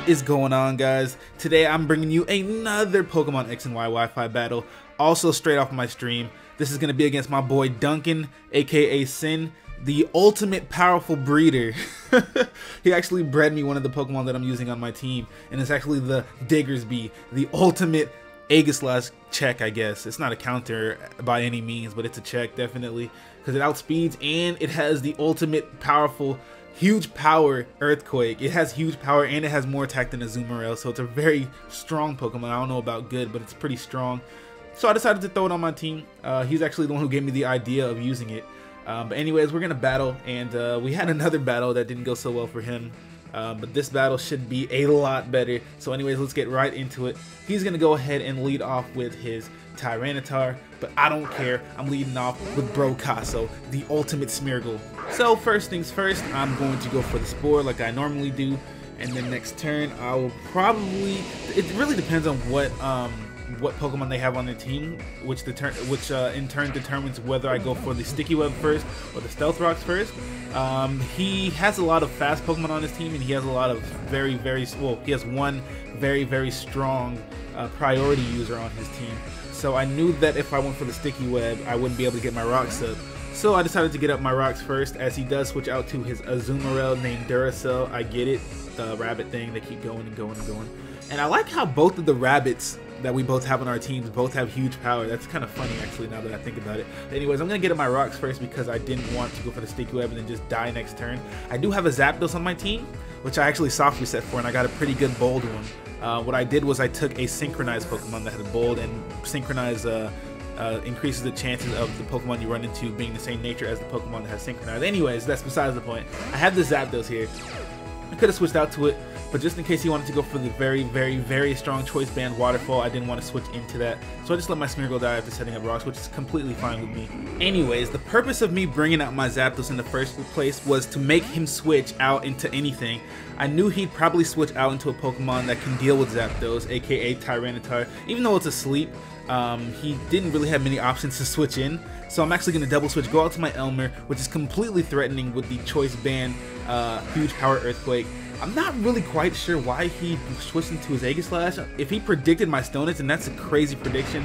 What is going on, guys? Today I'm bringing you another Pokemon X and Y Wi-Fi battle, also straight off my stream. This is going to be against my boy Duncan, aka Sin, the ultimate powerful breeder. He actually bred me one of the Pokemon that I'm using on my team, and it's actually the Diggersby, the ultimate Aegislash check, I guess. It's not a counter by any means, but it's a check definitely, because it outspeeds and it has the ultimate powerful huge power Earthquake. It has huge power and it has more attack than a Azumarill, so it's a very strong Pokemon. I don't know about good, but it's pretty strong. So I decided to throw it on my team. He's actually the one who gave me the idea of using it. But anyways, we're gonna battle, and we had another battle that didn't go so well for him. But this battle should be a lot better. So anyways, let's get right into it. He's gonna go ahead and lead off with his Tyranitar, but I don't care. I'm leading off with Brocasso, the ultimate Smeargle. So first things first, I'm going to go for the Spore like I normally do, and then next turn I will probably, it really depends on what Pokemon they have on their team, which in turn determines whether I go for the Sticky Web first or the Stealth Rocks first. He has a lot of fast Pokemon on his team, and he has a lot of he has one very strong priority user on his team. So I knew that if I went for the Sticky Web, I wouldn't be able to get my rocks up. So I decided to get up my rocks first, as he does switch out to his Azumarill named Duracell. I get it, the rabbit thing, they keep going and going and going. And I like how both of the rabbits that we both have on our teams both have huge power. That's kind of funny actually, now that I think about it. But anyways, I'm going to get up my rocks first because I didn't want to go for the Sticky Web and then just die next turn. I do have a Zapdos on my team, which I actually soft reset for, and I got a pretty good bold one. What I did was I took a synchronized Pokemon that had a bold, and synchronized increases the chances of the Pokemon you run into being the same nature as the Pokemon that has synchronized. Anyways, that's besides the point. I have the Zapdos here. I could have switched out to it, but just in case he wanted to go for the very strong Choice Band Waterfall, I didn't want to switch into that. So I just let my Smeargle die after setting up rocks, which is completely fine with me. Anyways, the purpose of me bringing out my Zapdos in the first place was to make him switch out into anything. I knew he'd probably switch out into a Pokemon that can deal with Zapdos, aka Tyranitar. Even though it's asleep, he didn't really have many options to switch in. So I'm actually going to double switch, go out to my Elmer, which is completely threatening with the Choice Band huge power Earthquake. I'm not really quite sure why he switched into his Aegislash. If he predicted my Stone Edge, then that's a crazy prediction,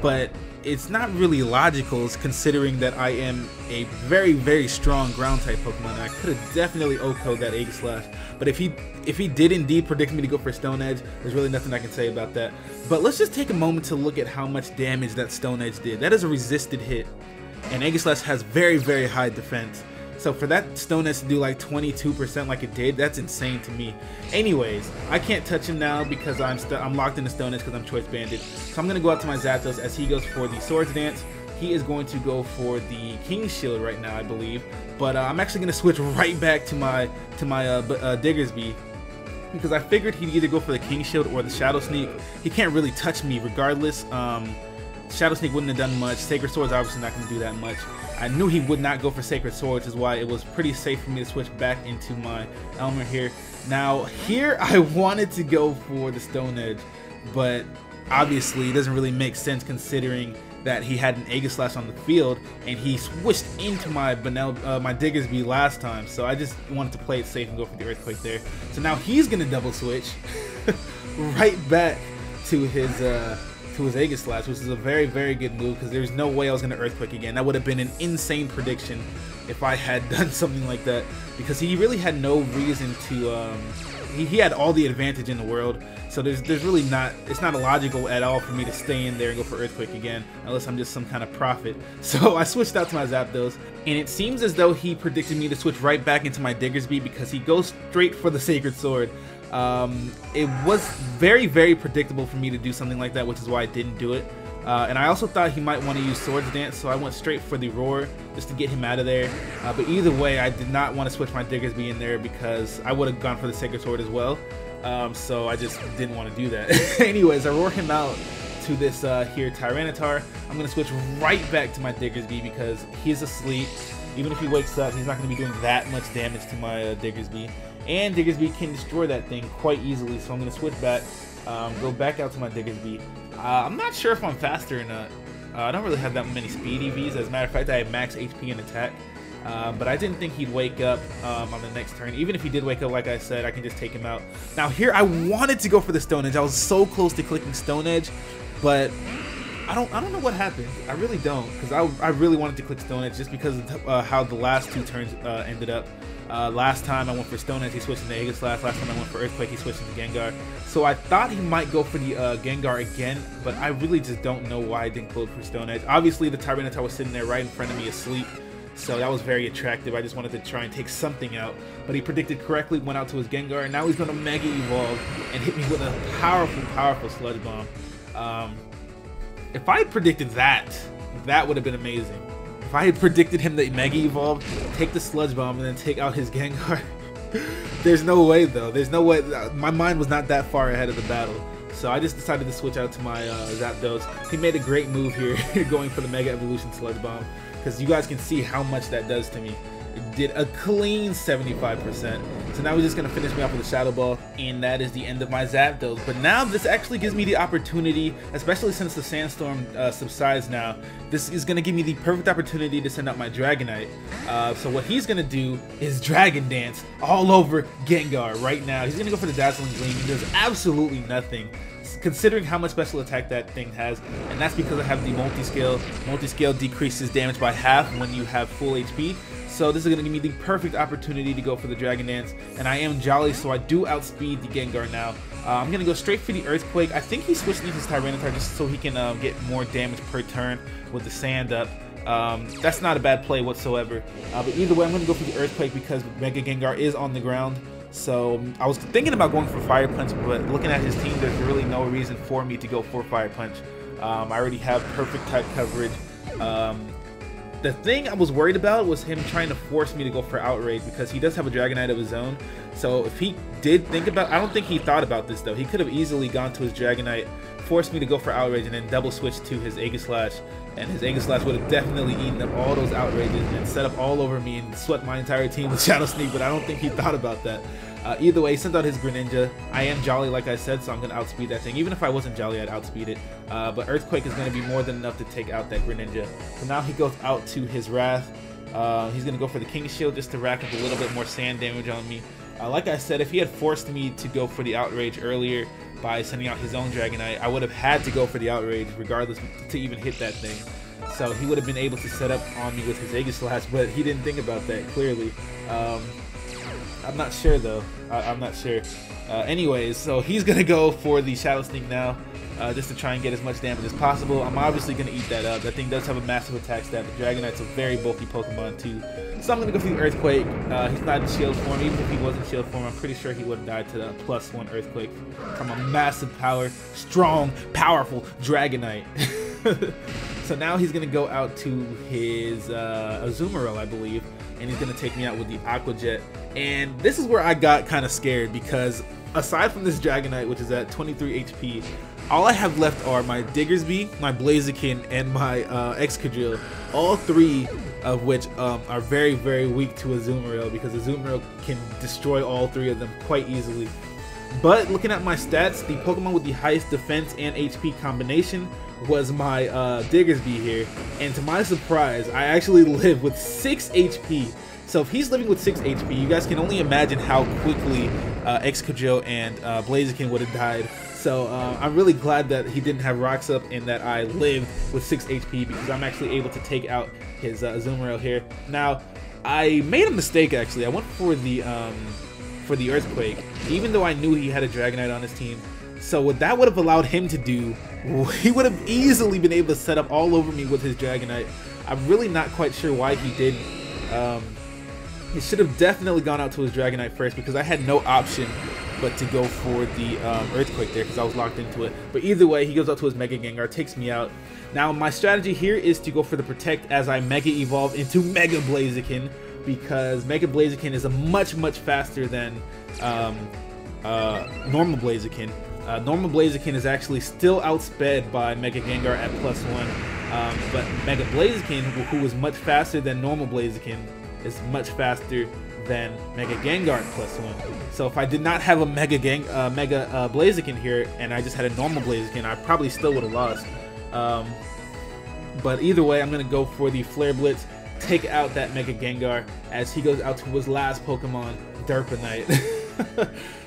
but it's not really logical considering that I am a very strong ground type Pokemon. I could have definitely OHKO'd that Aegislash, but if he did indeed predict me to go for Stone Edge, there's really nothing I can say about that. But let's just take a moment to look at how much damage that Stone Edge did. That is a resisted hit, and Aegislash has very high defense. So for that Stone Edge to do like 22% like it did, that's insane to me. Anyways, I can't touch him now because I'm locked in the Stone Edge because I'm Choice Banded. So I'm going to go out to my Zapdos as he goes for the Swords Dance. He is going to go for the King's Shield right now, I believe. But I'm actually going to switch right back to my Diggersby, because I figured he'd either go for the King's Shield or the Shadow Sneak. He can't really touch me regardless. Shadow Sneak wouldn't have done much. Sacred Sword's obviously not going to do that much. I knew he would not go for Sacred Sword, which is why it was pretty safe for me to switch back into my Elmer here. Now, here I wanted to go for the Stone Edge, but obviously it doesn't really make sense considering that he had an Aegislash on the field and he switched into my Diggersby last time. So I just wanted to play it safe and go for the Earthquake there. So now he's going to double switch right back to his Aegislash, which is a very good move because there's no way I was going to Earthquake again. That would have been an insane prediction if I had done something like that, because he really had no reason to he had all the advantage in the world. So there's really not, it's not illogical at all for me to stay in there and go for Earthquake again, unless I'm just some kind of prophet. So I switched out to my Zapdos, and it seems as though he predicted me to switch right back into my Diggersby because he goes straight for the Sacred Sword. It was very predictable for me to do something like that, which is why I didn't do it. And I also thought he might want to use Swords Dance, so I went straight for the Roar just to get him out of there. But either way, I did not want to switch my Diggersby in there because I would have gone for the Sacred Sword as well. So I just didn't want to do that. Anyways, I roar him out to this here Tyranitar. I'm going to switch right back to my Diggersby because he's asleep. Even if he wakes up, he's not going to be doing that much damage to my Diggersby. And Diggersby can destroy that thing quite easily, so I'm going to switch back, go back out to my Diggersby. I'm not sure if I'm faster or not. I don't really have that many speed EVs. As a matter of fact, I have max HP and attack. but I didn't think he'd wake up on the next turn. Even if he did wake up, like I said, I can just take him out. Now here, I wanted to go for the Stone Edge. I was so close to clicking Stone Edge, but I don't know what happened. I really don't, because I really wanted to click Stone Edge just because of how the last 2 turns ended up. Last time I went for Stone Edge, he switched into Aegislash. Last time I went for Earthquake, he switched into Gengar. So I thought he might go for the Gengar again, but I really just don't know why I didn't go for Stone Edge. Obviously, the Tyranitar was sitting there right in front of me asleep, so that was very attractive. I just wanted to try and take something out, but he predicted correctly, went out to his Gengar, and now he's going to Mega Evolve and hit me with a powerful, powerful Sludge Bomb. If I had predicted that, that would have been amazing. If I had predicted him to Mega Evolve, take the Sludge Bomb, and then take out his Gengar. There's no way, though. There's no way. My mind was not that far ahead of the battle. So I just decided to switch out to my Zapdos. He made a great move here, going for the Mega Evolution Sludge Bomb, because you guys can see how much that does to me. It did a clean 75%. So now he's just going to finish me off with a Shadow Ball, and that is the end of my Zapdos. But now this actually gives me the opportunity, especially since the Sandstorm subsides now, this is going to give me the perfect opportunity to send out my Dragonite. So what he's going to do is Dragon Dance all over Gengar right now. He's going to go for the Dazzling Gleam. He does absolutely nothing, considering how much special attack that thing has, and that's because I have the multi-scale. Multi-scale decreases damage by half when you have full HP. So this is going to give me the perfect opportunity to go for the Dragon Dance, and I am Jolly, so I do outspeed the Gengar now. I'm going to go straight for the Earthquake. I think he's switching into his Tyranitar just so he can get more damage per turn with the sand up. That's not a bad play whatsoever. But either way, I'm going to go for the Earthquake because Mega Gengar is on the ground. So I was thinking about going for Fire Punch, but looking at his team, there's really no reason for me to go for Fire Punch. I already have perfect type coverage. The thing I was worried about was him trying to force me to go for Outrage, because he does have a Dragonite of his own. So if he did think about, I don't think he thought about this though. He could have easily gone to his Dragonite, forced me to go for Outrage, and then double switch to his Aegislash, and his Aegislash would have definitely eaten up all those Outrages and set up all over me and swept my entire team with Shadow Sneak, but I don't think he thought about that. Either way, he sent out his Greninja. I am Jolly, like I said, so I'm going to outspeed that thing. Even if I wasn't Jolly, I'd outspeed it. But Earthquake is going to be more than enough to take out that Greninja. So now he goes out to his Wrath. He's going to go for the King Shield just to rack up a little bit more sand damage on me. Like I said, if he had forced me to go for the Outrage earlier by sending out his own Dragonite, I would have had to go for the Outrage regardless to even hit that thing. So he would have been able to set up on me with his Aegislash, but he didn't think about that, clearly. I'm not sure though. I'm not sure. Anyways, so he's gonna go for the Shadow Sneak now, just to try and get as much damage as possible. I'm obviously gonna eat that up. That thing does have a massive attack stat. The Dragonite's a very bulky Pokemon too, so I'm gonna go for the Earthquake. He's not in shield form. Even if he was in shield form, I'm pretty sure he would have died to the +1 Earthquake from a massive power, strong, powerful Dragonite. So now he's gonna go out to his Azumarill, I believe, and he's gonna take me out with the Aqua Jet. And this is where I got kind of scared, because aside from this Dragonite, which is at 23 HP, all I have left are my Diggersby, my Blaziken, and my Excadrill, all three of which are very, very weak to Azumarill, because Azumarill can destroy all three of them quite easily. But looking at my stats, the Pokemon with the highest defense and HP combination was my Diggersby here, and to my surprise, I actually live with 6 HP. So if he's living with 6 HP, you guys can only imagine how quickly Excadrill and Blaziken would have died. So I'm really glad that he didn't have Rocks Up and that I lived with 6 HP, because I'm actually able to take out his Azumarill here. Now, I made a mistake actually. I went for the Earthquake, even though I knew he had a Dragonite on his team. So what that would have allowed him to do, he would have easily been able to set up all over me with his Dragonite. I'm really not quite sure why he didn't. He should have definitely gone out to his Dragonite first, because I had no option but to go for the Earthquake there, because I was locked into it. But either way, he goes out to his Mega Gengar, takes me out. Now my strategy here is to go for the Protect as I Mega Evolve into Mega Blaziken, because Mega Blaziken is a much faster than normal Blaziken. Normal Blaziken is actually still outsped by Mega Gengar at +1, but Mega Blaziken, who is much faster than normal Blaziken, is much faster than Mega Gengar at +1. So if I did not have a Mega Blaziken here and I just had a normal Blaziken, I probably still would have lost. But either way, I'm going to go for the Flare Blitz, take out that Mega Gengar as he goes out to his last Pokemon, Derpanite.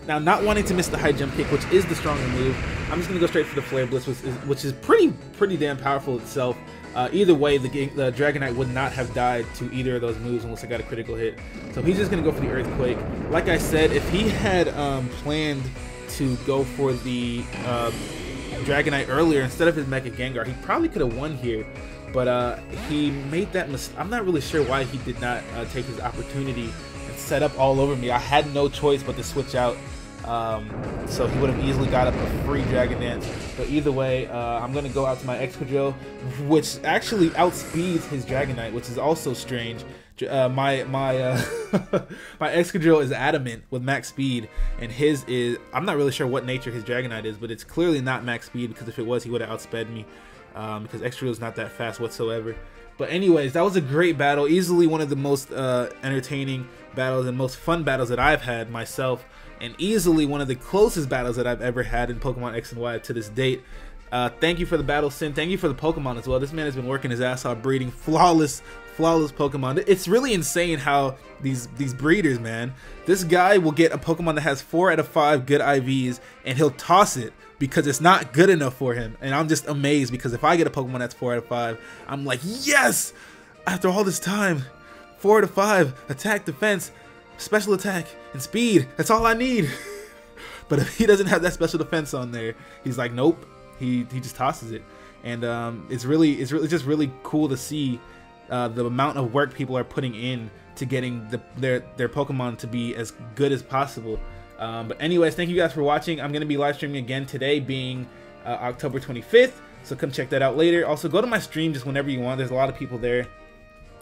Now, not wanting to miss the high jump kick, which is the stronger move, I'm just going to go straight for the Flare Blitz, which is pretty damn powerful itself. Either way, the Dragonite would not have died to either of those moves unless I got a critical hit. So he's just going to go for the Earthquake. Like I said, if he had planned to go for the Dragonite earlier instead of his Mega Gengar, he probably could have won here. But he made that mistake. I'm not really sure why he did not take his opportunity and set up all over me. I had no choice but to switch out. So he would have easily got up a free Dragon Dance. But either way, I'm going to go out to my Excadrill, which actually outspeeds his Dragonite, which is also strange. My Excadrill is Adamant with max speed, and his is, I'm not really sure what nature his Dragonite is, but it's clearly not max speed, because if it was, he would have outsped me, because Excadrill is not that fast whatsoever. But anyways, that was a great battle, easily one of the most entertaining battles and most fun battles that I've had myself, and easily one of the closest battles that I've ever had in Pokemon X and Y to this date. Thank you for the battle, Sin. Thank you for the Pokemon as well. This man has been working his ass off breeding flawless Pokemon. It's really insane how these breeders, man, this guy will get a Pokemon that has 4 out of 5 good IVs and he'll toss it because it's not good enough for him. And I'm just amazed, because if I get a Pokemon that's 4 out of 5, I'm like, yes, after all this time, 4 out of 5 attack, defense, special attack, and speed. That's all I need. But if he doesn't have that special defense on there, he's like, nope. He just tosses it. And it's just really cool to see the amount of work people are putting in to getting their Pokemon to be as good as possible. But anyways, thank you guys for watching. I'm going to be live streaming again today, being October 25th. So come check that out later. Also, go to my stream just whenever you want. There's a lot of people there.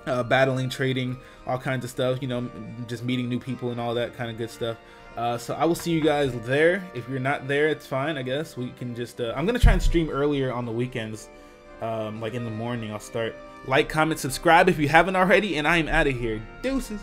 Battling, trading, all kinds of stuff, you know, just meeting new people and all that kind of good stuff. So I will see you guys there. If you're not there, it's fine, I guess. We can just, I'm going to try and stream earlier on the weekends, like in the morning. I'll start. Like, comment, subscribe if you haven't already, and I am out of here. Deuces.